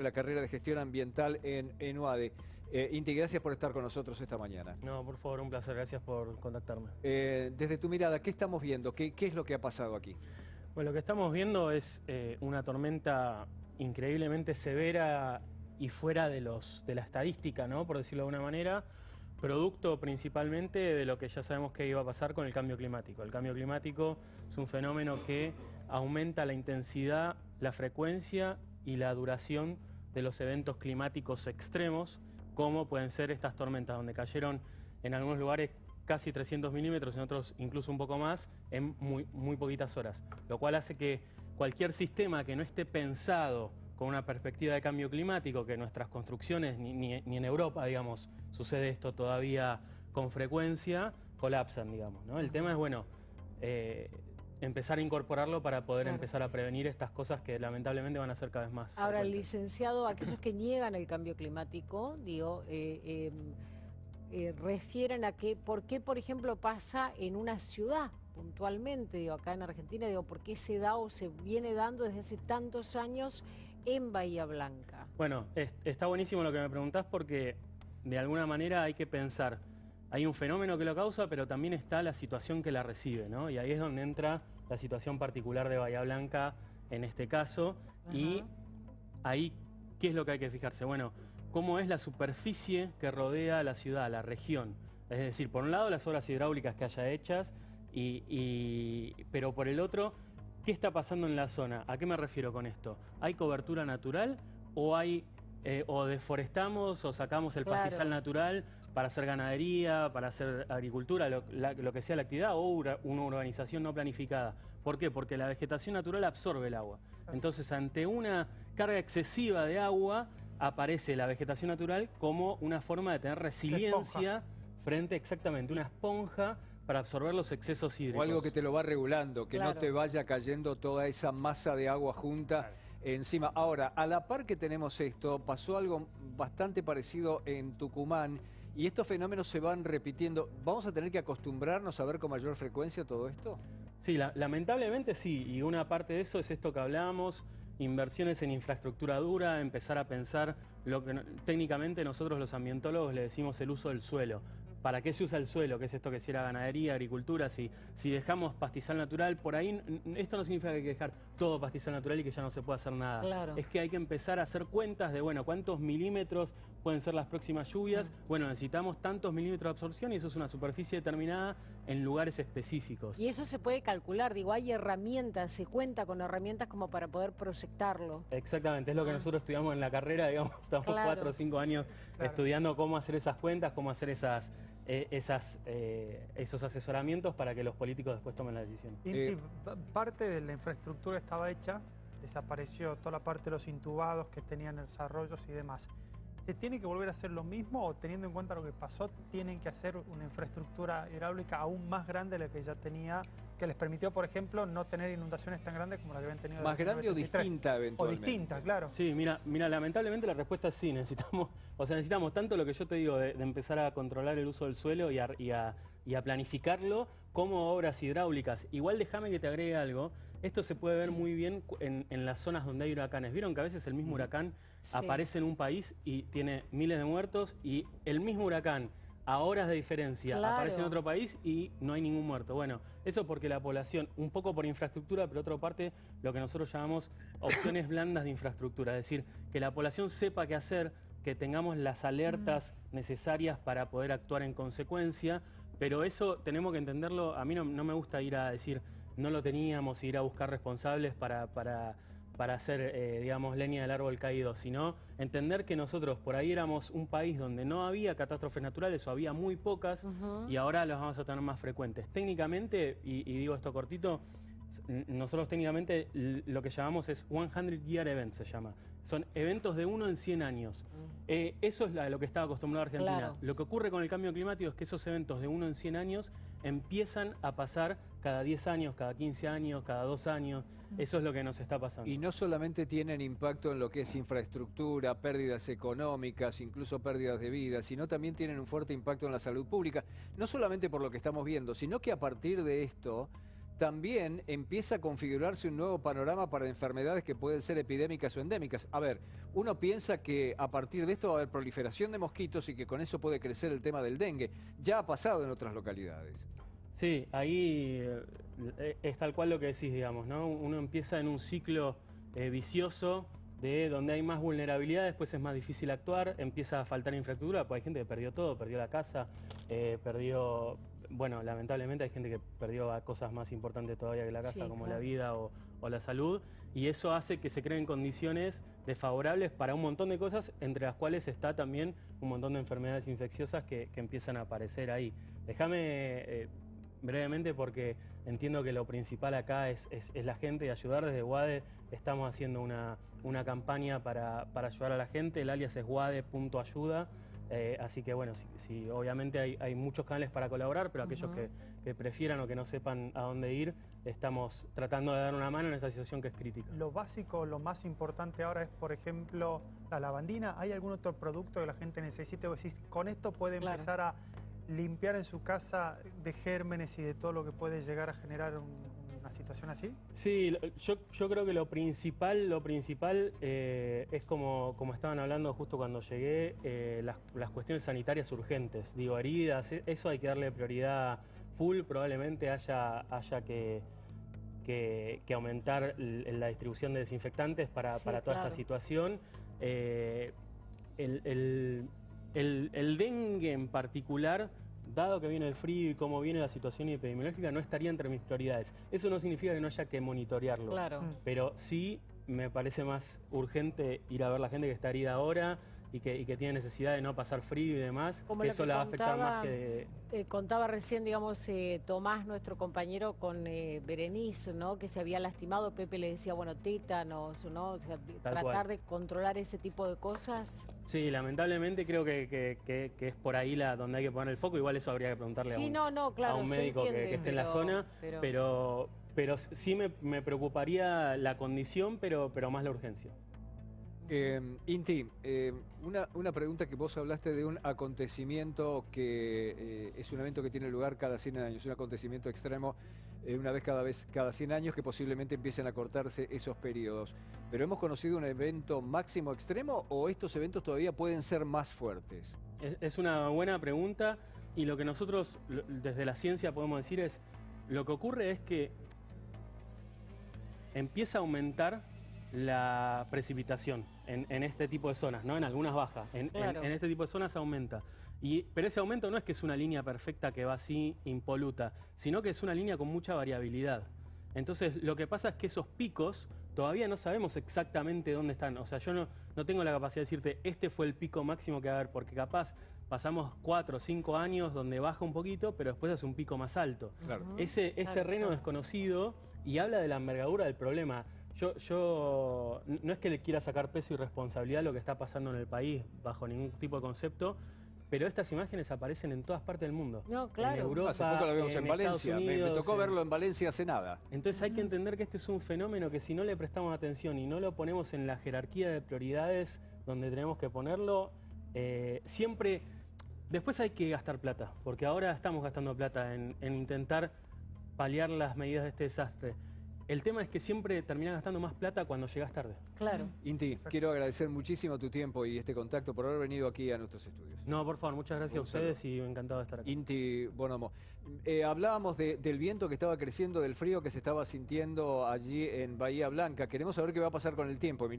la carrera de gestión ambiental en UADE. Inti, gracias por estar con nosotros esta mañana. No, por favor, un placer, gracias por contactarme. Desde tu mirada, ¿qué estamos viendo? ¿Qué es lo que ha pasado aquí? Bueno, lo que estamos viendo es una tormenta increíblemente severa y fuera de la estadística, ¿no? Por decirlo de alguna manera, producto principalmente de lo que ya sabemos que iba a pasar con el cambio climático. El cambio climático es un fenómeno que aumenta la intensidad, la frecuencia y la duración de los eventos climáticos extremos, como pueden ser estas tormentas, donde cayeron en algunos lugares casi 300 milímetros, en otros incluso un poco más, en muy poquitas horas. Lo cual hace que cualquier sistema que no esté pensado con una perspectiva de cambio climático, que nuestras construcciones, ni en Europa, digamos, sucede esto todavía con frecuencia, colapsan, digamos, ¿no? El tema es, bueno, empezar a incorporarlo para poder empezar a prevenir estas cosas que lamentablemente van a ser cada vez más Ahora, frecuentes. licenciado, aquellos que niegan el cambio climático, digo, refieren a que, ¿por qué, por ejemplo, pasa en una ciudad puntualmente? Digo, acá en Argentina, digo, ¿por qué se da o se viene dando desde hace tantos años en Bahía Blanca? Bueno, está buenísimo lo que me preguntás porque de alguna manera hay que pensar, hay un fenómeno que lo causa, pero también está la situación que la recibe, ¿no? Y ahí es donde entra la situación particular de Bahía Blanca en este caso. Ajá. Y ahí, ¿qué es lo que hay que fijarse? Bueno, cómo es la superficie que rodea la ciudad, la región. Es decir, por un lado las obras hidráulicas que haya hechas, pero por el otro, ¿qué está pasando en la zona? ¿A qué me refiero con esto? ¿Hay cobertura natural o o deforestamos o sacamos el pastizal natural para hacer ganadería, para hacer agricultura, lo que sea la actividad, o una urbanización no planificada? ¿Por qué? Porque la vegetación natural absorbe el agua. Entonces, ante una carga excesiva de agua, aparece la vegetación natural como una forma de tener resiliencia frente, exactamente, una esponja para absorber los excesos hídricos. O algo que te lo va regulando, que Claro. no te vaya cayendo toda esa masa de agua junta encima. Ahora, a la par que tenemos esto, pasó algo bastante parecido en Tucumán y estos fenómenos se van repitiendo. ¿Vamos a tener que acostumbrarnos a ver con mayor frecuencia todo esto? Sí, lamentablemente sí, y una parte de eso es esto que hablábamos, inversiones en infraestructura dura, empezar a pensar lo que técnicamente nosotros los ambientólogos le decimos el uso del suelo. ¿Para qué se usa el suelo? ¿Qué es esto que si era ganadería, agricultura? Si dejamos pastizal natural, por ahí esto no significa que hay que dejar todo pastizal natural y que ya no se pueda hacer nada. Claro. Es que hay que empezar a hacer cuentas de, bueno, cuántos milímetros pueden ser las próximas lluvias. Bueno, necesitamos tantos milímetros de absorción y eso es una superficie determinada en lugares específicos. Y eso se puede calcular, digo, hay herramientas, se cuenta con herramientas como para poder proyectarlo. Exactamente, es lo que nosotros estudiamos en la carrera, digamos, estamos 4 o 5 años estudiando cómo hacer esas cuentas, cómo hacer esos asesoramientos para que los políticos después tomen la decisión. Inti, parte de la infraestructura estaba hecha, desapareció toda la parte de los intubados que tenían desarrollos y demás. ¿Se tiene que volver a hacer lo mismo o, teniendo en cuenta lo que pasó, tienen que hacer una infraestructura hidráulica aún más grande de la que ya tenía, que les permitió, por ejemplo, no tener inundaciones tan grandes como las que habían tenido? ¿Más grande o distinta eventualmente? O distinta, claro. Sí, mira, lamentablemente la respuesta es sí, necesitamos tanto lo que yo te digo de empezar a controlar el uso del suelo y a planificarlo como obras hidráulicas. Igual déjame que te agregue algo, esto se puede ver muy bien en las zonas donde hay huracanes. ¿Vieron que a veces el mismo huracán aparece en un país y tiene miles de muertos y el mismo huracán a horas de diferencia aparece en otro país y no hay ningún muerto? Bueno, eso porque la población, un poco por infraestructura, pero otra parte lo que nosotros llamamos opciones blandas de infraestructura, es decir, que la población sepa qué hacer, que tengamos las alertas necesarias para poder actuar en consecuencia, pero eso tenemos que entenderlo. A mí no me gusta ir a decir no lo teníamos, ir a buscar responsables para hacer, digamos, leña del árbol caído, sino entender que nosotros por ahí éramos un país donde no había catástrofes naturales o había muy pocas y ahora las vamos a tener más frecuentes. Técnicamente, y digo esto cortito, nosotros técnicamente lo que llamamos es 100 Year Event, se llama. Son eventos de 1 en 100 años. Eso es lo que estaba acostumbrado Argentina. Claro. Lo que ocurre con el cambio climático es que esos eventos de 1 en 100 años empiezan a pasar cada 10 años, cada 15 años, cada 2 años. Eso es lo que nos está pasando. Y no solamente tienen impacto en lo que es infraestructura, pérdidas económicas, incluso pérdidas de vida, sino también tienen un fuerte impacto en la salud pública. No solamente por lo que estamos viendo, sino que a partir de esto también empieza a configurarse un nuevo panorama para enfermedades que pueden ser epidémicas o endémicas. A ver, uno piensa que a partir de esto va a haber proliferación de mosquitos y que con eso puede crecer el tema del dengue. Ya ha pasado en otras localidades. Sí, ahí es tal cual lo que decís, digamos, ¿no? Uno empieza en un ciclo vicioso de donde hay más vulnerabilidad, después es más difícil actuar, empieza a faltar infraestructura, porque hay gente que perdió todo, perdió la casa, perdió, bueno, lamentablemente hay gente que perdió cosas más importantes todavía que la casa, Sí, como claro. la vida o la salud, y eso hace que se creen condiciones desfavorables para un montón de cosas, entre las cuales está también un montón de enfermedades infecciosas que empiezan a aparecer ahí. Déjame brevemente, porque entiendo que lo principal acá es la gente y ayudar. Desde WADE estamos haciendo una campaña para ayudar a la gente. El alias es wade.ayuda. Así que bueno, si obviamente hay muchos canales para colaborar, pero aquellos que prefieran o que no sepan a dónde ir, estamos tratando de dar una mano en esta situación que es crítica. Lo básico, lo más importante ahora es, por ejemplo, la lavandina. ¿Hay algún otro producto que la gente necesite? O decís, con esto puede empezar a limpiar en su casa de gérmenes y de todo lo que puede llegar a generar una situación así? Sí, yo creo que lo principal es como estaban hablando justo cuando llegué, las cuestiones sanitarias urgentes. Digo, heridas, eso hay que darle prioridad full. Probablemente haya que aumentar la distribución de desinfectantes para toda esta situación. El dengue en particular, dado que viene el frío y cómo viene la situación epidemiológica, no estaría entre mis prioridades. Eso no significa que no haya que monitorearlo, pero sí me parece más urgente ir a ver la gente que está herida ahora y que tiene necesidad de no pasar frío y demás. Como eso la va a afectar más que... contaba recién, digamos, Tomás, nuestro compañero, con Berenice, ¿no? Que se había lastimado. Pepe le decía, bueno, tétanos, ¿no? O sea, tratar de controlar ese tipo de cosas. Sí, lamentablemente creo que es por ahí donde hay que poner el foco. Igual eso habría que preguntarle a un médico que esté en la zona, pero sí me preocuparía la condición, pero más la urgencia. Inti, una pregunta, que vos hablaste de un acontecimiento que es un evento que tiene lugar cada 100 años, un acontecimiento extremo, una vez cada 100 años, que posiblemente empiecen a cortarse esos periodos. ¿Pero hemos conocido un evento máximo extremo o estos eventos todavía pueden ser más fuertes? Es una buena pregunta, y lo que nosotros desde la ciencia podemos decir es, lo que ocurre es que empieza a aumentar la precipitación en este tipo de zonas, ¿no? En algunas bajas, en este tipo de zonas aumenta. Pero ese aumento no es que es una línea perfecta que va así impoluta, sino que es una línea con mucha variabilidad. Entonces lo que pasa es que esos picos todavía no sabemos exactamente dónde están. O sea, yo no tengo la capacidad de decirte este fue el pico máximo que va a haber, porque capaz pasamos 4 o 5 años donde baja un poquito, pero después es un pico más alto. Claro. Ese es terreno desconocido y habla de la envergadura del problema. Yo no es que le quiera sacar peso y responsabilidad a lo que está pasando en el país, bajo ningún tipo de concepto, pero estas imágenes aparecen en todas partes del mundo. No, claro. En Europa, hace poco lo vimos en Valencia, me tocó verlo en Valencia hace nada. Entonces hay que entender que este es un fenómeno que, si no le prestamos atención y no lo ponemos en la jerarquía de prioridades donde tenemos que ponerlo, siempre... Después hay que gastar plata, porque ahora estamos gastando plata en intentar paliar las medidas de este desastre. El tema es que siempre terminás gastando más plata cuando llegás tarde. Claro. Inti, quiero agradecer muchísimo tu tiempo y este contacto, por haber venido aquí a nuestros estudios. No, por favor, muchas gracias a ustedes y encantado de estar aquí. Inti Bonomo, hablábamos del viento que estaba creciendo, del frío que se estaba sintiendo allí en Bahía Blanca. Queremos saber qué va a pasar con el tiempo, Emiliano.